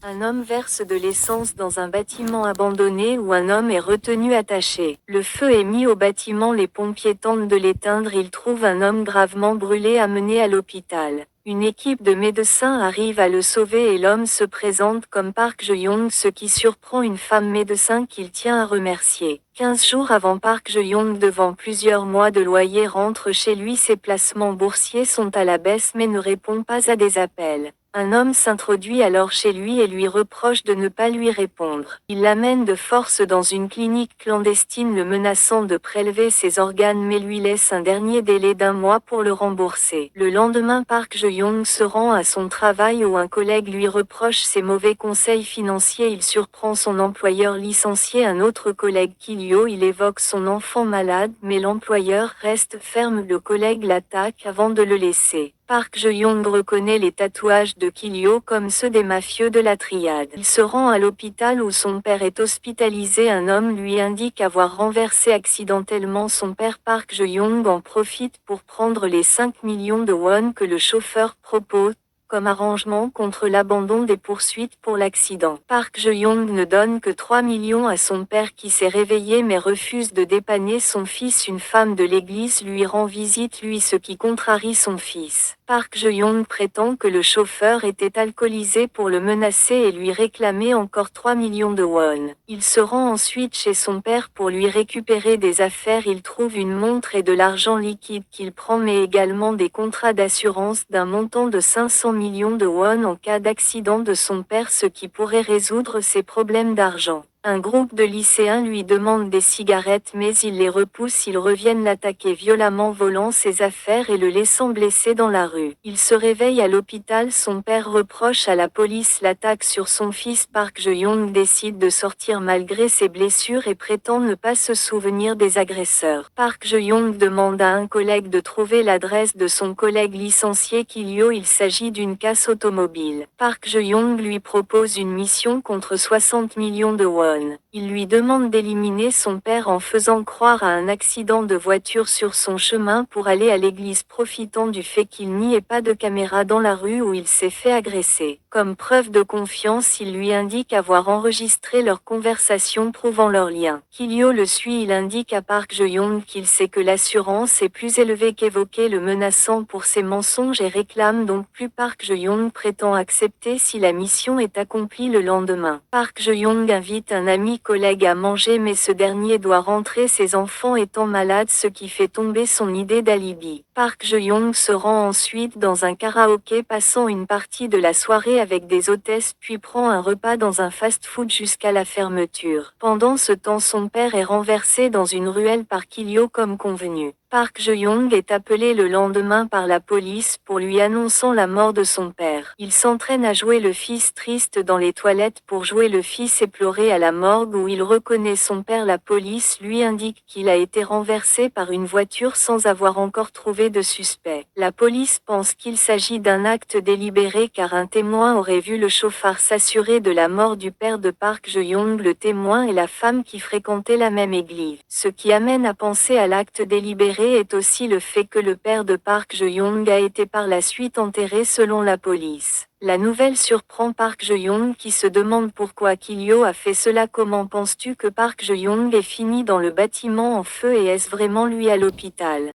Un homme verse de l'essence dans un bâtiment abandonné où un homme est retenu attaché. Le feu est mis au bâtiment, les pompiers tentent de l'éteindre, ils trouvent un homme gravement brûlé amené à l'hôpital. Une équipe de médecins arrive à le sauver et l'homme se présente comme Park Je-young, ce qui surprend une femme médecin qu'il tient à remercier. 15 jours avant, Park Je-young, devant plusieurs mois de loyer, rentre chez lui. Ses placements boursiers sont à la baisse mais ne répond pas à des appels. Un homme s'introduit alors chez lui et lui reproche de ne pas lui répondre. Il l'amène de force dans une clinique clandestine, le menaçant de prélever ses organes mais lui laisse un dernier délai d'1 mois pour le rembourser. Le lendemain, Park Je-young se rend à son travail où un collègue lui reproche ses mauvais conseils financiers. Il surprend son employeur licencié un autre collègue, Kilyo. Il évoque son enfant malade mais l'employeur reste ferme. Le collègue l'attaque avant de le laisser. Park Je-young reconnaît les tatouages de Kilyo comme ceux des mafieux de la triade. Il se rend à l'hôpital où son père est hospitalisé. Un homme lui indique avoir renversé accidentellement son père. Park Je-young en profite pour prendre les 5 millions de won que le chauffeur propose comme arrangement contre l'abandon des poursuites pour l'accident. Park Je-young ne donne que 3 millions à son père qui s'est réveillé mais refuse de dépanner son fils. Une femme de l'église lui rend visite, ce qui contrarie son fils. Park Je-young prétend que le chauffeur était alcoolisé pour le menacer et lui réclamer encore 3 millions de won. Il se rend ensuite chez son père pour lui récupérer des affaires. Il trouve une montre et de l'argent liquide qu'il prend mais également des contrats d'assurance d'un montant de 500 millions de won en cas d'accident de son père, ce qui pourrait résoudre ses problèmes d'argent. Un groupe de lycéens lui demande des cigarettes mais il les repousse. Ils reviennent l'attaquer violemment, volant ses affaires et le laissant blessé dans la rue. Il se réveille à l'hôpital. Son père reproche à la police l'attaque sur son fils. Park Je-young décide de sortir malgré ses blessures et prétend ne pas se souvenir des agresseurs. Park Je-young demande à un collègue de trouver l'adresse de son collègue licencié Kilyo. Il s'agit d'une casse automobile. Park Je-young lui propose une mission contre 60 millions de won. Il lui demande d'éliminer son père en faisant croire à un accident de voiture sur son chemin pour aller à l'église, profitant du fait qu'il n'y ait pas de caméra dans la rue où il s'est fait agresser. Comme preuve de confiance, il lui indique avoir enregistré leur conversation prouvant leur lien. Kilyo le suit. Il indique à Park Je-young qu'il sait que l'assurance est plus élevée qu'évoqué, le menaçant pour ses mensonges et réclame donc plus. Park Je-young prétend accepter si la mission est accomplie le lendemain. Park Je-young invite un ami collègue à manger mais ce dernier doit rentrer, ses enfants étant malades, ce qui fait tomber son idée d'alibi. Park Je-young se rend ensuite dans un karaoké, passant une partie de la soirée avec des hôtesses puis prend un repas dans un fast-food jusqu'à la fermeture. Pendant ce temps, son père est renversé dans une ruelle par Kilyo comme convenu. Park Je-young est appelé le lendemain par la police pour lui annonçant la mort de son père. Il s'entraîne à jouer le fils triste dans les toilettes pour jouer le fils éploré à la morgue où il reconnaît son père. La police lui indique qu'il a été renversé par une voiture sans avoir encore trouvé de suspect. La police pense qu'il s'agit d'un acte délibéré car un témoin aurait vu le chauffard s'assurer de la mort du père de Park Je-young. Le témoin est la femme qui fréquentait la même église. Ce qui amène à penser à l'acte délibéré est aussi le fait que le père de Park Je-young a été par la suite enterré selon la police. La nouvelle surprend Park Je-young qui se demande pourquoi Kilyo a fait cela. Comment penses-tu que Park Je-young est fini dans le bâtiment en feu et est-ce vraiment lui à l'hôpital?